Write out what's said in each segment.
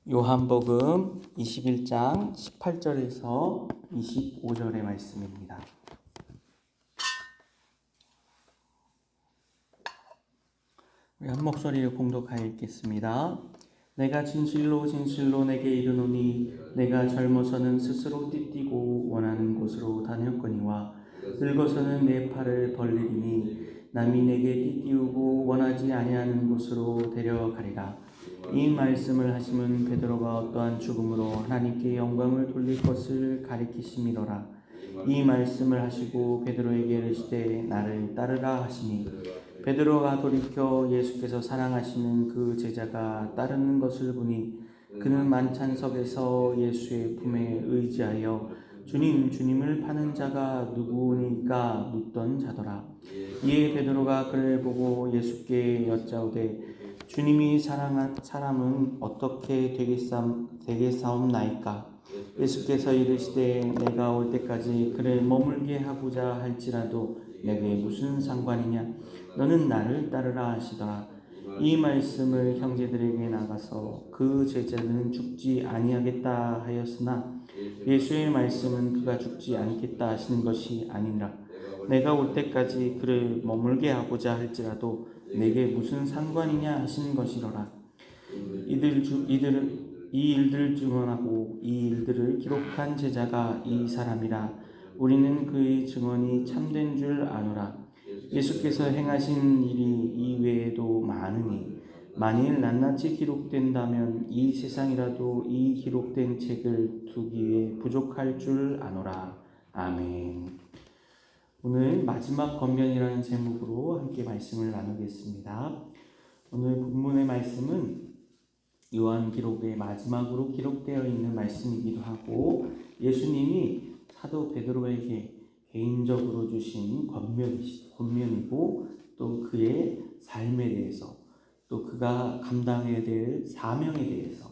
요한복음 21장 18절에서 25절의 말씀입니다. 우리 한 목소리로 공독하여 읽겠습니다. 내가 진실로 진실로 내게 이르노니 내가 젊어서는 스스로 띠띠고 원하는 곳으로 다녔거니와 늙어서는 내 팔을 벌리리니 남이 내게 띠띠우고 원하지 아니하는 곳으로 데려가리라. 이 말씀을 하심은 베드로가 어떠한 죽음으로 하나님께 영광을 돌릴 것을 가리키심이로라. 이 말씀을 하시고 베드로에게 이르시되 나를 따르라 하시니 베드로가 돌이켜 예수께서 사랑하시는 그 제자가 따르는 것을 보니 그는 만찬석에서 예수의 품에 의지하여 주님, 주님을 파는 자가 누구니까 묻던 자더라. 이에 베드로가 그를 보고 예수께 여짜오되 주님이 사랑한 사람은 어떻게 되겠사옵나이까? 예수께서 이르시되 내가 올 때까지 그를 머물게 하고자 할지라도 내게 무슨 상관이냐? 너는 나를 따르라 하시더라. 이 말씀을 형제들에게 나가서 그 제자는 죽지 아니하겠다 하였으나 예수의 말씀은 그가 죽지 않겠다 하시는 것이 아니니라. 내가 올 때까지 그를 머물게 하고자 할지라도 내게 무슨 상관이냐 하시는 것이로라. 이 일들을 증언하고 이 일들을 기록한 제자가 이 사람이라. 우리는 그의 증언이 참된 줄 아노라. 예수께서 행하신 일이 이외에도 많으니 만일 낱낱이 기록된다면 이 세상이라도 이 기록된 책을 두기에 부족할 줄 아노라. 아멘. 오늘 마지막 권면이라는 제목으로 함께 말씀을 나누겠습니다. 오늘 본문의 말씀은 요한 기록의 마지막으로 기록되어 있는 말씀이기도 하고 예수님이 사도 베드로에게 개인적으로 주신 권면이고 또 그의 삶에 대해서 또 그가 감당해야 될 사명에 대해서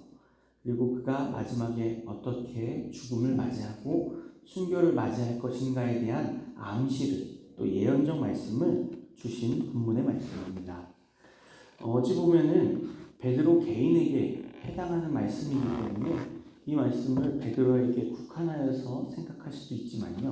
그리고 그가 마지막에 어떻게 죽음을 맞이하고 순교를 맞이할 것인가에 대한 암시를 또 예언적 말씀을 주신 본문의 말씀입니다. 어찌 보면은 베드로 개인에게 해당하는 말씀이기 때문에 이 말씀을 베드로에게 국한하여서 생각할 수도 있지만요.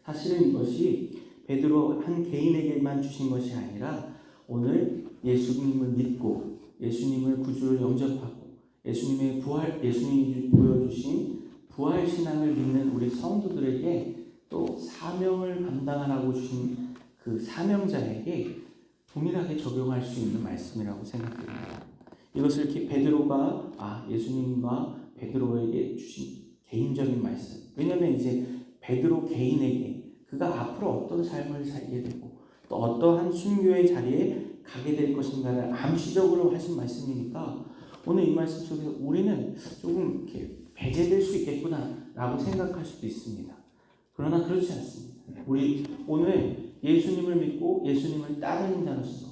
사실은 이것이 베드로 한 개인에게만 주신 것이 아니라 오늘 예수님을 믿고 예수님을 구주로 영접하고 예수님이 보여주신 부활 신앙을 믿는 우리 성도들에게 또 사명을 감당하라고 주신 그 사명자에게 동일하게 적용할 수 있는 말씀이라고 생각됩니다. 이것을 베드로가 예수님과 베드로에게 주신 개인적인 말씀. 왜냐하면 이제 베드로 개인에게 그가 앞으로 어떤 삶을 살게 되고 또 어떠한 순교의 자리에 가게 될 것인가를 암시적으로 하신 말씀이니까 오늘 이 말씀 속에서 우리는 조금 이렇게 배제될 수 있겠구나라고 생각할 수도 있습니다. 그러나 그렇지 않습니다. 우리 오늘 예수님을 믿고 예수님을 따르는 자로서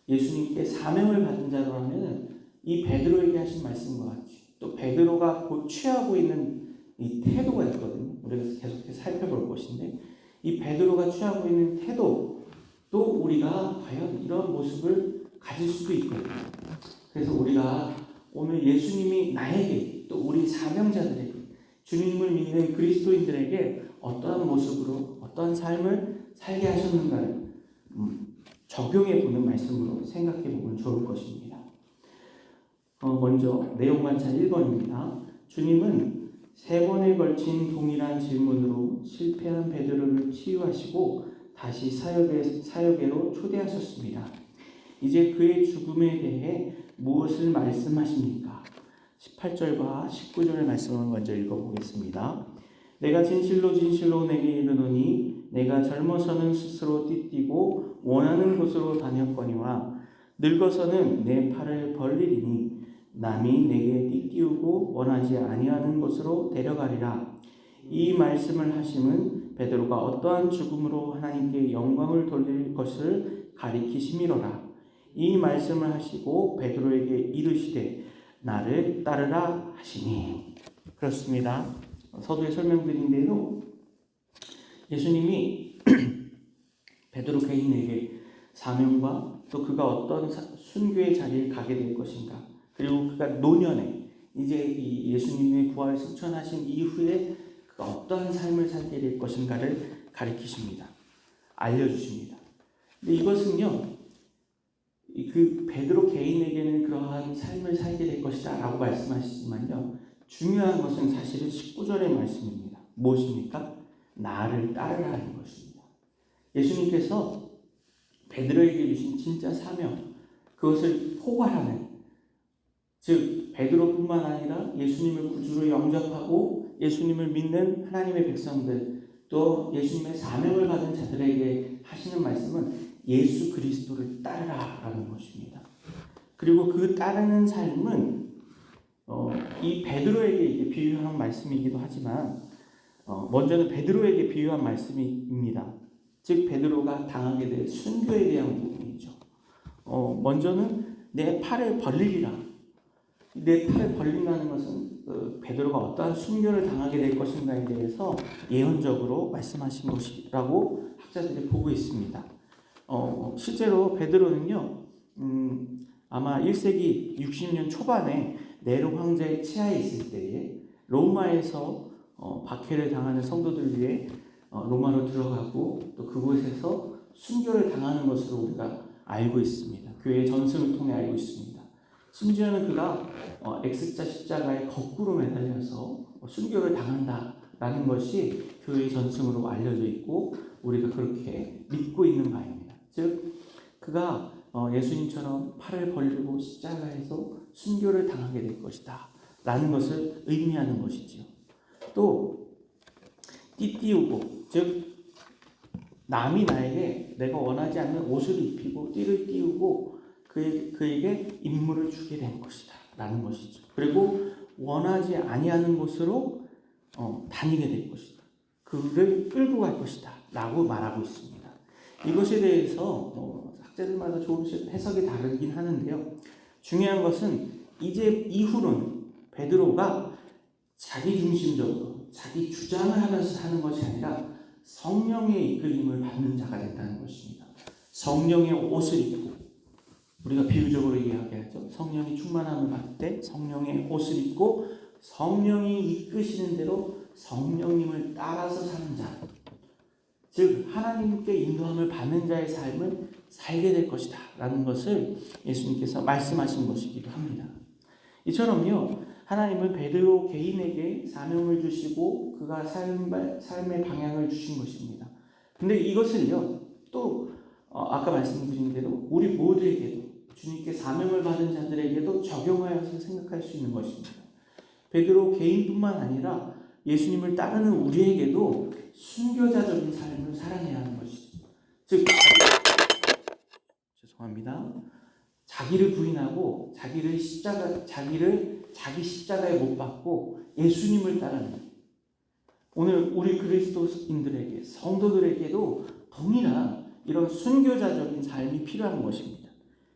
예수님께 사명을 받은 자라면 이 베드로에게 하신 말씀과 같이 또 베드로가 곧 취하고 있는 이 태도가 있거든요. 우리가 계속해서 살펴볼 것인데 이 베드로가 취하고 있는 태도 또 우리가 과연 이런 모습을 가질 수도 있거든요. 그래서 우리가 오늘 예수님이 나에게 또 우리 사명자들에게 주님을 믿는 그리스도인들에게 어떠한 모습으로 어떠한 삶을 살게 하셨는가를 적용해보는 말씀으로 생각해보면 좋을 것입니다. 먼저 내용 관찰 1번입니다. 주님은 3번에 걸친 동일한 질문으로 실패한 베드로를 치유하시고 다시 사역에로 초대하셨습니다. 이제 그의 죽음에 대해 무엇을 말씀하십니까? 18절과 19절의 말씀을 먼저 읽어보겠습니다. 내가 진실로 진실로 내게 이르노니 내가 젊어서는 스스로 띠띠고 원하는 곳으로 다녔거니와 늙어서는 내 팔을 벌리리니 남이 내게 띠띠우고 원하지 아니하는 곳으로 데려가리라. 이 말씀을 하심은 베드로가 어떠한 죽음으로 하나님께 영광을 돌릴 것을 가리키심이로라. 이 말씀을 하시고 베드로에게 이르시되 나를 따르라 하시니. 그렇습니다. 서두에 설명드린 대로 예수님이 베드로 개인에게 사명과 또 그가 어떤 순교의 자리에 가게 될 것인가 그리고 그가 노년에 이제 이 예수님의 부활 승천하신 이후에 그가 어떠한 삶을 살게 될 것인가를 가리키십니다. 알려주십니다. 근데 이것은요, 그 베드로 개인에게는 그러한 삶을 살게 될 것이다 라고 말씀하시지만요, 중요한 것은 사실은 19절의 말씀입니다. 무엇입니까? 나를 따르라 하는 것입니다. 예수님께서 베드로에게 주신 진짜 사명, 그것을 포괄하는, 즉 베드로뿐만 아니라 예수님을 구주로 영접하고 예수님을 믿는 하나님의 백성들, 또 예수님의 사명을 받은 자들에게 하시는 말씀은 예수 그리스도를 따르라라는 것입니다. 그리고 그 따르는 삶은 이 베드로에게 이게 비유한 말씀이기도 하지만 먼저는 베드로에게 비유한 말씀입니다. 즉 베드로가 당하게 될 순교에 대한 부분이죠. 먼저는 내 팔을 벌리리라. 내 팔을 벌린다는 것은 베드로가 어떠한 순교를 당하게 될 것인가에 대해서 예언적으로 말씀하신 것이라고 학자들이 보고 있습니다. 실제로 베드로는요, 아마 1세기 60년 초반에 네로 황제의 치하에 있을 때에 로마에서 박해를 당하는 성도들 위해 로마로 들어가고 또 그곳에서 순교를 당하는 것으로 우리가 알고 있습니다. 교회의 전승을 통해 알고 있습니다. 심지어는 그가 X자 십자가에 거꾸로 매달려서 순교를 당한다라는 것이 교회의 전승으로 알려져 있고 우리가 그렇게 믿고 있는 바입니다. 즉 그가 예수님처럼 팔을 벌리고 십자가에서 순교를 당하게 될 것이다 라는 것을 의미하는 것이지요. 또 띠띠우고, 즉 남이 나에게 내가 원하지 않는 옷을 입히고 띠를 띠우고 그에게 임무를 주게 된 것이다 라는 것이죠. 그리고 원하지 아니하는 곳으로 다니게 될 것이다. 그를 끌고 갈 것이다 라고 말하고 있습니다. 이것에 대해서 학자들마다 조금씩 해석이 다르긴 하는데요. 중요한 것은 이제 이후로는 베드로가 자기 중심적으로 자기 주장을 하면서 사는 것이 아니라 성령의 이끌림을 받는 자가 된다는 것입니다. 성령의 옷을 입고, 우리가 비유적으로 이야기하죠. 성령이 충만함을 받을 때 성령의 옷을 입고 성령이 이끄시는 대로 성령님을 따라서 사는 자, 즉 하나님께 인도함을 받는 자의 삶을 살게 될 것이다 라는 것을 예수님께서 말씀하신 것이기도 합니다. 이처럼요, 하나님은 베드로 개인에게 사명을 주시고 그가 삶의 방향을 주신 것입니다. 근데 이것을요, 또 아까 말씀드린 대로 우리 모두에게도, 주님께 사명을 받은 자들에게도 적용하여서 생각할 수 있는 것입니다. 베드로 개인뿐만 아니라 예수님을 따르는 우리에게도 순교자적인 삶을 살아내야 하는 것이죠. 즉 자기를 부인하고 자기 십자가에 못 박고 예수님을 따르는, 오늘 우리 그리스도인들에게, 성도들에게도 동일한 이런 순교자적인 삶이 필요한 것입니다.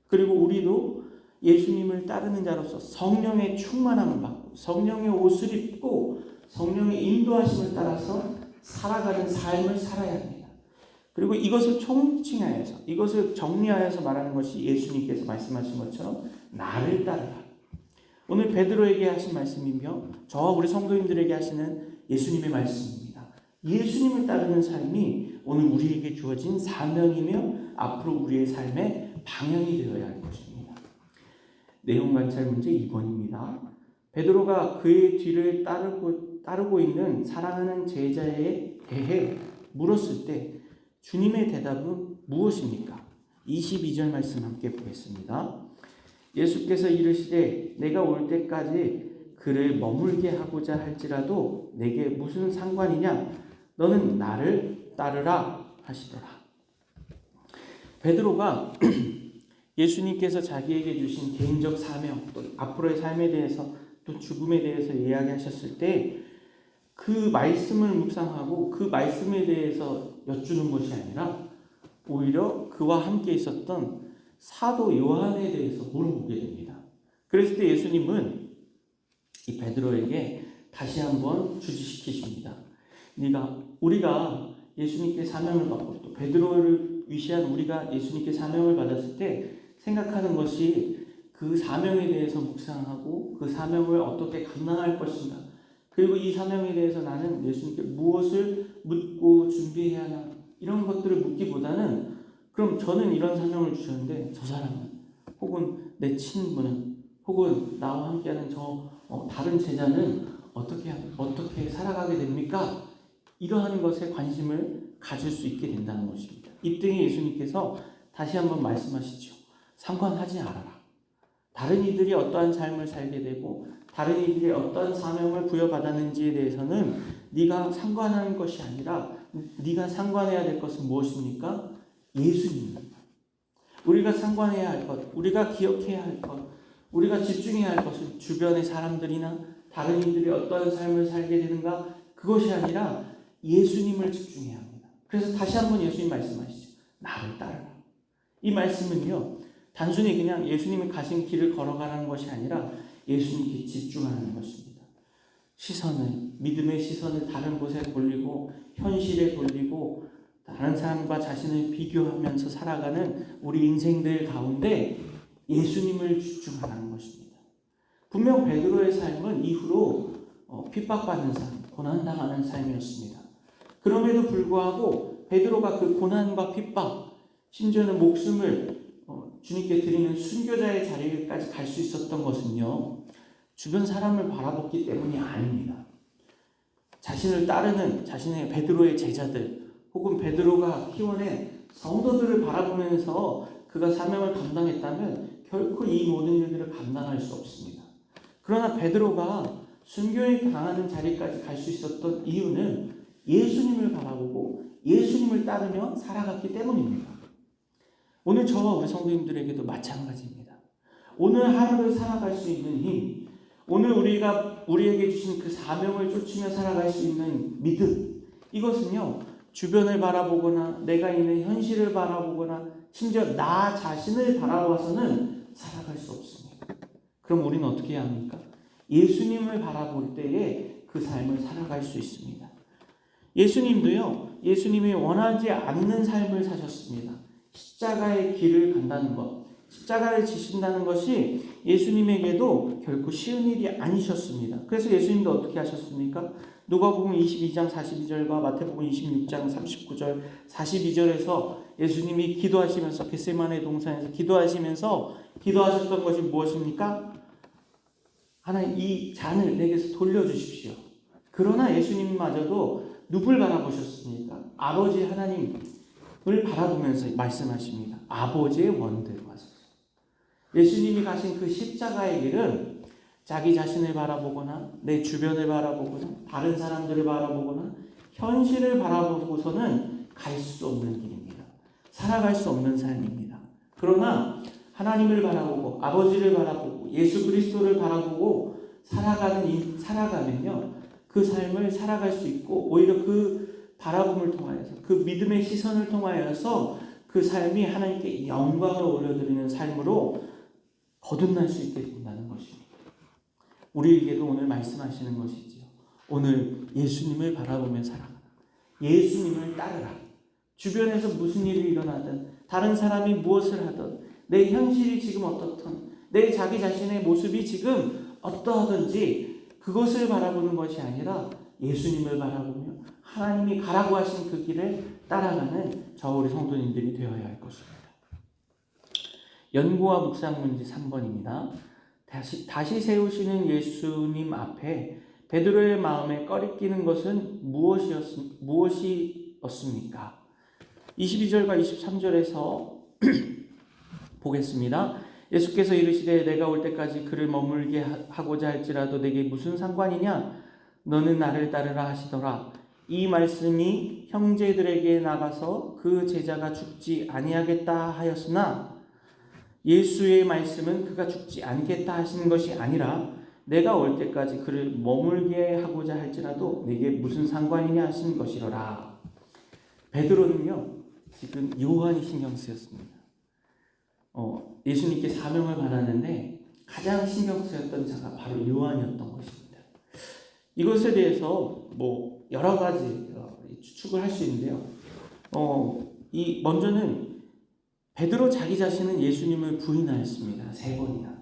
그리고 우리도 예수님을 따르는 자로서 성령의 충만함을 받고 성령의 옷을 입고 성령의 인도하심을 따라서 살아가는 삶을 살아야 합니다. 그리고 이것을 총칭하여서, 이것을 정리하여서 말하는 것이 예수님께서 말씀하신 것처럼 나를 따르라. 오늘 베드로에게 하신 말씀이며 저와 우리 성도님들에게 하시는 예수님의 말씀입니다. 예수님을 따르는 삶이 오늘 우리에게 주어진 사명이며 앞으로 우리의 삶의 방향이 되어야 할 것입니다. 내용 관찰 문제 2번입니다. 베드로가 그의 뒤를 따르고 있는 사랑하는 제자에 대해 물었을 때 주님의 대답은 무엇입니까? 22절 말씀 함께 보겠습니다. 예수께서 이르시되 내가 올 때까지 그를 머물게 하고자 할지라도 내게 무슨 상관이냐? 너는 나를 따르라 하시더라. 베드로가 예수님께서 자기에게 주신 개인적 사명, 또 앞으로의 삶에 대해서, 또 죽음에 대해서 이야기하셨을 때 그 말씀을 묵상하고 그 말씀에 대해서 여쭈는 것이 아니라 오히려 그와 함께 있었던 사도 요한에 대해서 물어보게 됩니다. 그랬을 때 예수님은 이 베드로에게 다시 한번 주지시키십니다. 우리가 예수님께 사명을 받고 또 베드로를 위시한 우리가 예수님께 사명을 받았을 때 생각하는 것이 그 사명에 대해서 묵상하고 그 사명을 어떻게 감당할 것인가, 그리고 이 사명에 대해서 나는 예수님께 무엇을 묻고 준비해야 하나, 이런 것들을 묻기보다는 그럼 저는 이런 사명을 주셨는데 저 사람은, 혹은 내 친구는, 혹은 나와 함께하는 다른 제자는 어떻게 살아가게 됩니까? 이러한 것에 관심을 가질 수 있게 된다는 것입니다. 이때 예수님께서 다시 한번 말씀하시죠. 상관하지 않아라. 다른 이들이 어떠한 삶을 살게 되고 다른 이들이 어떠한 사명을 부여받았는지에 대해서는 네가 상관하는 것이 아니라 네가 상관해야 될 것은 무엇입니까? 예수님입니다. 우리가 상관해야 할 것, 우리가 기억해야 할 것, 우리가 집중해야 할 것은 주변의 사람들이나 다른 이들이 어떠한 삶을 살게 되는가, 그것이 아니라 예수님을 집중해야 합니다. 그래서 다시 한번 예수님 말씀하시죠. 나를 따르라. 이 말씀은요, 단순히 그냥 예수님이 가신 길을 걸어가라는 것이 아니라 예수님께 집중하는 것입니다. 믿음의 시선을 다른 곳에 돌리고 현실에 돌리고 다른 사람과 자신을 비교하면서 살아가는 우리 인생들 가운데 예수님을 집중하는 것입니다. 분명 베드로의 삶은 이후로 핍박받는 삶, 고난당하는 삶이었습니다. 그럼에도 불구하고 베드로가 그 고난과 핍박, 심지어는 목숨을 주님께 드리는 순교자의 자리까지 갈 수 있었던 것은요, 주변 사람을 바라봤기 때문이 아닙니다. 자신을 따르는 자신의 베드로의 제자들, 혹은 베드로가 키워낸 성도들을 바라보면서 그가 사명을 감당했다면 결코 이 모든 일들을 감당할 수 없습니다. 그러나 베드로가 순교에 당하는 자리까지 갈 수 있었던 이유는 예수님을 바라보고 예수님을 따르며 살아갔기 때문입니다. 오늘 저와 우리 성도님들에게도 마찬가지입니다. 오늘 하루를 살아갈 수 있는 힘, 오늘 우리에게 주신 그 사명을 쫓으며 살아갈 수 있는 믿음, 이것은요, 주변을 바라보거나 내가 있는 현실을 바라보거나 심지어 나 자신을 바라봐서는 살아갈 수 없습니다. 그럼 우리는 어떻게 해야 합니까? 예수님을 바라볼 때에 그 삶을 살아갈 수 있습니다. 예수님도요, 예수님이 원하지 않는 삶을 사셨습니다. 십자가의 길을 간다는 것, 십자가를 지신다는 것이 예수님에게도 결코 쉬운 일이 아니셨습니다. 그래서 예수님도 어떻게 하셨습니까? 누가복음 22장 42절과 마태복음 26장 39절 42절에서 예수님이 기도하시면서 겟세마네 동산에서 기도하셨던 것이 무엇입니까? 하나님, 이 잔을 내게서 돌려주십시오. 그러나 예수님마저도 누굴 바라보셨습니까? 아버지 하나님을 바라보면서 말씀하십니다. 아버지의 원대로 하소서. 예수님이 가신 그 십자가의 길은 자기 자신을 바라보거나 내 주변을 바라보거나 다른 사람들을 바라보거나 현실을 바라보고서는 갈 수 없는 길입니다. 살아갈 수 없는 삶입니다. 그러나 하나님을 바라보고 아버지를 바라보고 예수 그리스도를 바라보고 살아가면요, 그 삶을 살아갈 수 있고 오히려 그 바라봄을 통하여서 그 믿음의 시선을 통하여서 그 삶이 하나님께 영광을 올려드리는 삶으로 거듭날 수 있게 된다는 것입니다. 우리에게도 오늘 말씀하시는 것이지요. 오늘 예수님을 바라보며 살아가라. 예수님을 따르라. 주변에서 무슨 일이 일어나든 다른 사람이 무엇을 하든 내 현실이 지금 어떻든 내 자기 자신의 모습이 지금 어떠하든지 그것을 바라보는 것이 아니라 예수님을 바라보며 하나님이 가라고 하신 그 길을 따라가는 저 우리 성도님들이 되어야 할 것입니다. 연구와 묵상 문제 3번입니다. 다시 세우시는 예수님 앞에 베드로의 마음에 꺼리끼는 것은 무엇이었습니까? 22절과 23절에서 보겠습니다. 예수께서 이르시되 내가 올 때까지 그를 머물게 하고자 할지라도 내게 무슨 상관이냐? 너는 나를 따르라 하시더라. 이 말씀이 형제들에게 나가서 그 제자가 죽지 아니하겠다 하였으나 예수의 말씀은 그가 죽지 않겠다 하시는 것이 아니라 내가 올 때까지 그를 머물게 하고자 할지라도 내게 무슨 상관이냐 하시는 것이로라. 베드로는요, 지금 요한이 신경 쓰였습니다. 예수님께 사명을 받았는데 가장 신경 쓰였던 자가 바로 요한이었던 것입니다. 이것에 대해서 여러 가지 추측을 할 수 있는데요. 먼저는 베드로 자기 자신은 예수님을 부인하였습니다. 3번이나.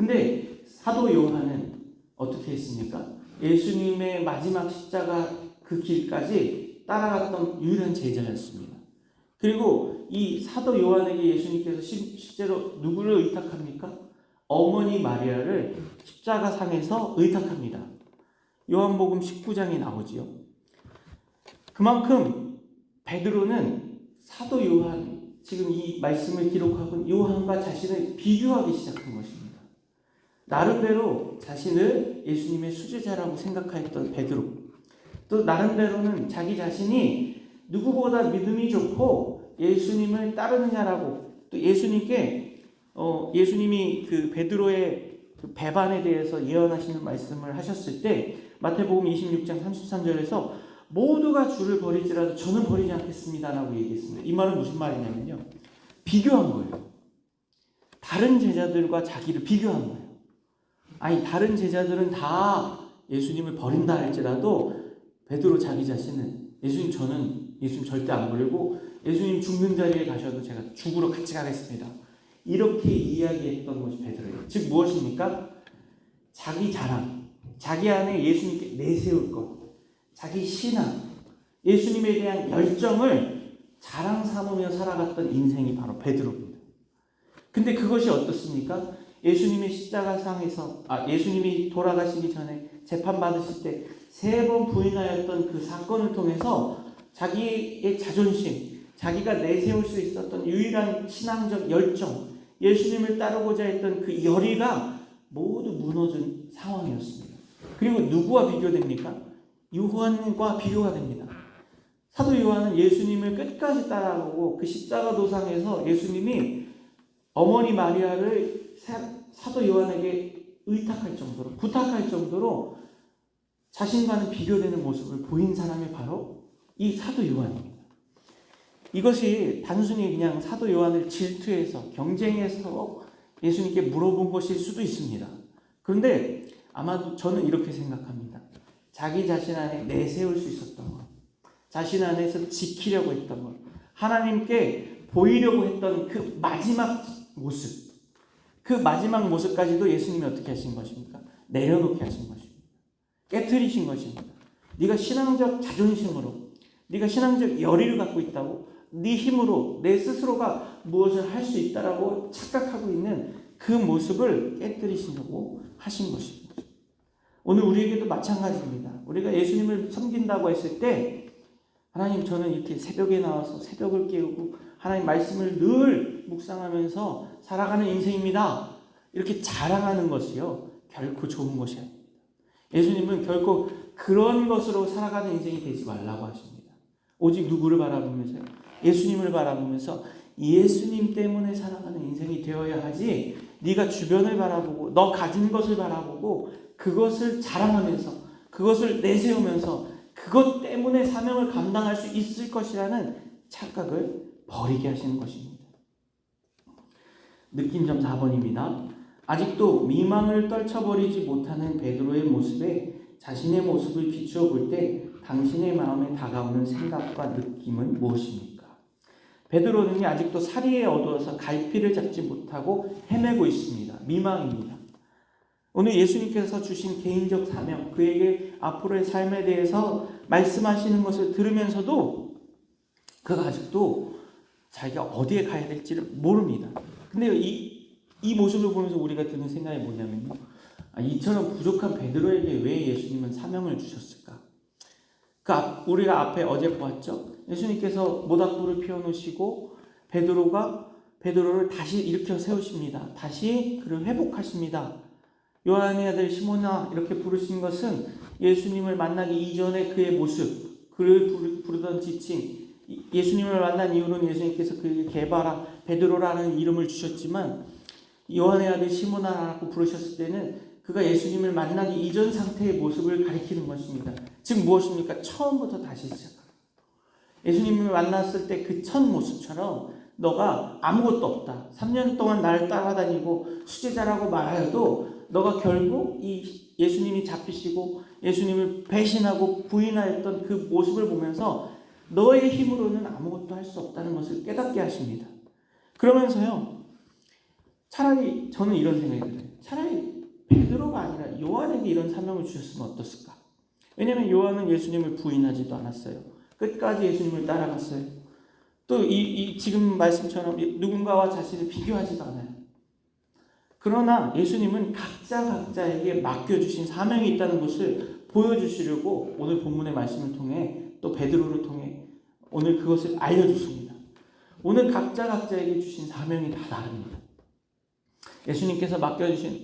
근데 사도 요한은 어떻게 했습니까? 예수님의 마지막 십자가 그 길까지 따라갔던 유일한 제자였습니다. 그리고 이 사도 요한에게 예수님께서 실제로 누구를 의탁합니까? 어머니 마리아를 십자가 상에서 의탁합니다. 요한복음 19장에 나오지요. 그만큼 베드로는 사도 요한, 지금 이 말씀을 기록하고 요한과 자신을 비교하기 시작한 것입니다. 나름대로 자신을 예수님의 수제자라고 생각하였던 베드로, 또 나름대로는 자기 자신이 누구보다 믿음이 좋고 예수님을 따르느냐라고, 또 예수님께 예수님이 그 베드로의 그 배반에 대해서 예언하시는 말씀을 하셨을 때 마태복음 26장 33절에서 모두가 주를 버리지라도 저는 버리지 않겠습니다라고 얘기했습니다. 이 말은 무슨 말이냐면요, 비교한 거예요. 다른 제자들과 자기를 비교한 거예요. 아니, 다른 제자들은 다 예수님을 버린다 할지라도 베드로 자기 자신은 저는 예수님 절대 안 버리고 예수님 죽는 자리에 가셔도 제가 죽으러 같이 가겠습니다. 이렇게 이야기했던 것이 베드로예요. 즉 무엇입니까? 자기 자랑, 자기 안에 예수님께 내세울 것, 자기 신앙, 예수님에 대한 열정을 자랑 삼으며 살아갔던 인생이 바로 베드로입니다. 근데 그것이 어떻습니까? 예수님의 십자가상에서 예수님이 돌아가시기 전에 재판받으실 때 3번 부인하였던 그 사건을 통해서 자기의 자존심, 자기가 내세울 수 있었던 유일한 신앙적 열정, 예수님을 따르고자 했던 그 열의가 모두 무너진 상황이었습니다. 그리고 누구와 비교됩니까? 요한과 비교가 됩니다. 사도 요한은 예수님을 끝까지 따라오고 그 십자가 도상에서 예수님이 어머니 마리아를 사도 요한에게 의탁할 정도로, 부탁할 정도로 자신과는 비교되는 모습을 보인 사람이 바로 이 사도 요한입니다. 이것이 단순히 그냥 사도 요한을 질투해서 경쟁해서 예수님께 물어본 것일 수도 있습니다. 그런데 아마도 저는 이렇게 생각합니다. 자기 자신 안에 내세울 수 있었던 것, 자신 안에서 지키려고 했던 것, 하나님께 보이려고 했던 그 마지막 모습, 그 마지막 모습까지도 예수님이 어떻게 하신 것입니까? 내려놓게 하신 것입니다. 깨트리신 것입니다. 네가 신앙적 자존심으로, 네가 신앙적 열의를 갖고 있다고, 네 힘으로 내 스스로가 무엇을 할 수 있다라고 착각하고 있는 그 모습을 깨트리시려고 하신 것입니다. 오늘 우리에게도 마찬가지입니다. 우리가 예수님을 섬긴다고 했을 때 하나님, 저는 이렇게 새벽에 나와서 새벽을 깨우고 하나님 말씀을 늘 묵상하면서 살아가는 인생입니다. 이렇게 자랑하는 것이요, 결코 좋은 것이 아닙니다. 예수님은 결코 그런 것으로 살아가는 인생이 되지 말라고 하십니다. 오직 누구를 바라보면서요? 예수님을 바라보면서 예수님 때문에 살아가는 인생이 되어야 하지, 네가 주변을 바라보고 너 가진 것을 바라보고 그것을 자랑하면서 그것을 내세우면서 그것 때문에 사명을 감당할 수 있을 것이라는 착각을 버리게 하시는 것입니다. 느낌점 4번입니다. 아직도 미망을 떨쳐버리지 못하는 베드로의 모습에 자신의 모습을 비추어 볼 때 당신의 마음에 다가오는 생각과 느낌은 무엇입니까? 베드로는 아직도 사리에 어두워서 갈피를 잡지 못하고 헤매고 있습니다. 미망입니다. 오늘 예수님께서 주신 개인적 사명, 그에게 앞으로의 삶에 대해서 말씀하시는 것을 들으면서도 그가 아직도 자기가 어디에 가야 될지를 모릅니다. 근데 이 모습을 보면서 우리가 드는 생각이 뭐냐면요, 이처럼 부족한 베드로에게 왜 예수님은 사명을 주셨을까? 우리가 앞에 어제 보았죠. 예수님께서 모닥불을 피워놓으시고 베드로를 다시 일으켜 세우십니다. 다시 그를 회복하십니다. 요한의 아들 시몬아 이렇게 부르신 것은 예수님을 만나기 이전의 그의 모습, 그를 부르던 지칭, 예수님을 만난 이후로는 예수님께서 그에게 게바라, 베드로라는 이름을 주셨지만 요한의 아들 시몬아라고 부르셨을 때는 그가 예수님을 만나기 이전 상태의 모습을 가리키는 것입니다. 즉 무엇입니까? 처음부터 다시 시작합니다. 예수님을 만났을 때 그 첫 모습처럼 너가 아무것도 없다, 3년 동안 나를 따라다니고 수제자라고 말하여도 너가 결국 이 예수님이 잡히시고 예수님을 배신하고 부인하였던 그 모습을 보면서 너의 힘으로는 아무것도 할 수 없다는 것을 깨닫게 하십니다. 그러면서요, 차라리 저는 이런 생각이 들어요. 차라리 베드로가 아니라 요한에게 이런 사명을 주셨으면 어떻을까? 왜냐하면 요한은 예수님을 부인하지도 않았어요. 끝까지 예수님을 따라갔어요. 또 지금 말씀처럼 누군가와 자신을 비교하지도 않아요. 그러나 예수님은 각자에게 맡겨주신 사명이 있다는 것을 보여주시려고 오늘 본문의 말씀을 통해 또 베드로를 통해 오늘 그것을 알려주십니다. 오늘 각자에게 주신 사명이 다 다릅니다. 예수님께서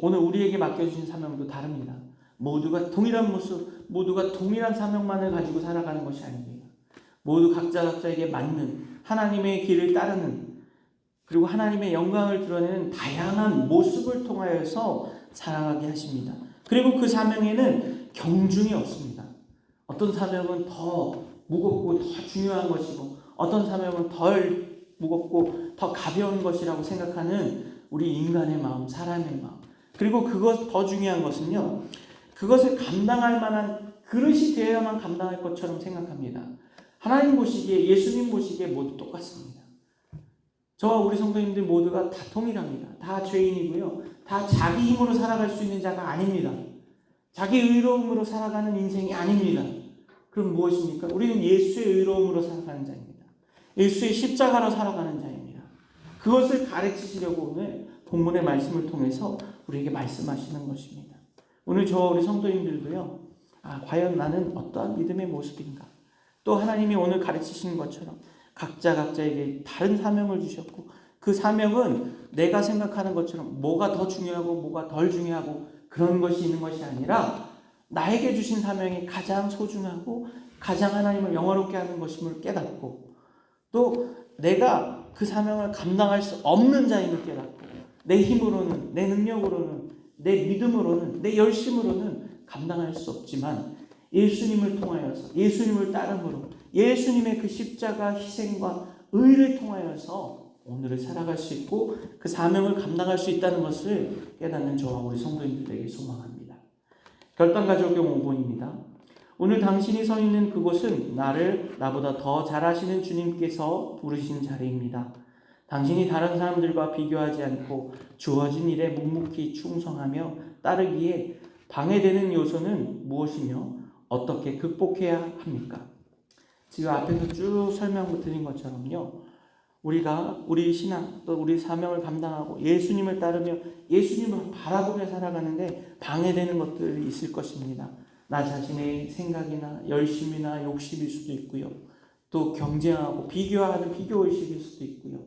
오늘 우리에게 맡겨주신 사명도 다릅니다. 모두가 동일한 모습, 모두가 동일한 사명만을 가지고 살아가는 것이 아닙니다. 모두 각자에게 맞는 하나님의 길을 따르는, 그리고 하나님의 영광을 드러내는 다양한 모습을 통하여서 살아가게 하십니다. 그리고 그 사명에는 경중이 없습니다. 어떤 사명은 더 무겁고 더 중요한 것이고 어떤 사명은 덜 무겁고 더 가벼운 것이라고 생각하는 우리 인간의 마음, 사람의 마음. 그리고 그것 더 중요한 것은요, 그것을 감당할 만한 그릇이 되어야만 감당할 것처럼 생각합니다. 하나님 보시기에, 예수님 보시기에 모두 똑같습니다. 저와 우리 성도님들 모두가 다 동일합니다. 다 죄인이고요. 다 자기 힘으로 살아갈 수 있는 자가 아닙니다. 자기 의로움으로 살아가는 인생이 아닙니다. 그럼 무엇입니까? 우리는 예수의 의로움으로 살아가는 자입니다. 예수의 십자가로 살아가는 자입니다. 그것을 가르치시려고 오늘 본문의 말씀을 통해서 우리에게 말씀하시는 것입니다. 오늘 저와 우리 성도님들도요, 과연 나는 어떠한 믿음의 모습인가? 또 하나님이 오늘 가르치시는 것처럼 각자에게 다른 사명을 주셨고, 그 사명은 내가 생각하는 것처럼 뭐가 더 중요하고 뭐가 덜 중요하고 그런 것이 있는 것이 아니라 나에게 주신 사명이 가장 소중하고 가장 하나님을 영화롭게 하는 것임을 깨닫고, 또 내가 그 사명을 감당할 수 없는 자임을 깨닫고, 내 힘으로는, 내 능력으로는, 내 믿음으로는, 내 열심으로는 감당할 수 없지만 예수님을 통하여서, 예수님을 따름으로, 예수님의 그 십자가 희생과 의를 통하여서 오늘을 살아갈 수 있고 그 사명을 감당할 수 있다는 것을 깨닫는 저와 우리 성도님들에게 소망합니다. 결단과 적용 5번입니다. 오늘 당신이 서 있는 그곳은 나보다 더 잘하시는 주님께서 부르신 자리입니다. 당신이 다른 사람들과 비교하지 않고 주어진 일에 묵묵히 충성하며 따르기에 방해되는 요소는 무엇이며 어떻게 극복해야 합니까? 지금 앞에서 쭉 설명 드린 것처럼요, 우리가 우리 신앙 또 우리 사명을 감당하고 예수님을 따르며 예수님을 바라보며 살아가는데 방해되는 것들이 있을 것입니다. 나 자신의 생각이나 열심이나 욕심일 수도 있고요, 또 경쟁하고 비교하는 비교의식일 수도 있고요,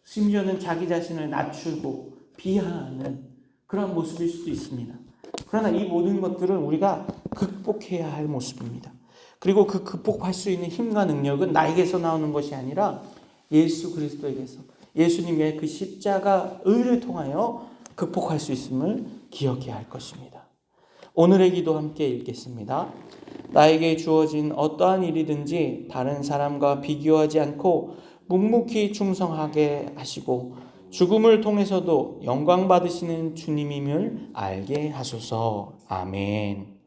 심지어는 자기 자신을 낮추고 비하하는 그런 모습일 수도 있습니다. 그러나 이 모든 것들은 우리가 극복해야 할 모습입니다. 그리고 그 극복할 수 있는 힘과 능력은 나에게서 나오는 것이 아니라 예수 그리스도에게서, 예수님의 그 십자가 의를 통하여 극복할 수 있음을 기억해야 할 것입니다. 오늘의 기도 함께 읽겠습니다. 나에게 주어진 어떠한 일이든지 다른 사람과 비교하지 않고 묵묵히 충성하게 하시고 죽음을 통해서도 영광 받으시는 주님임을 알게 하소서. 아멘.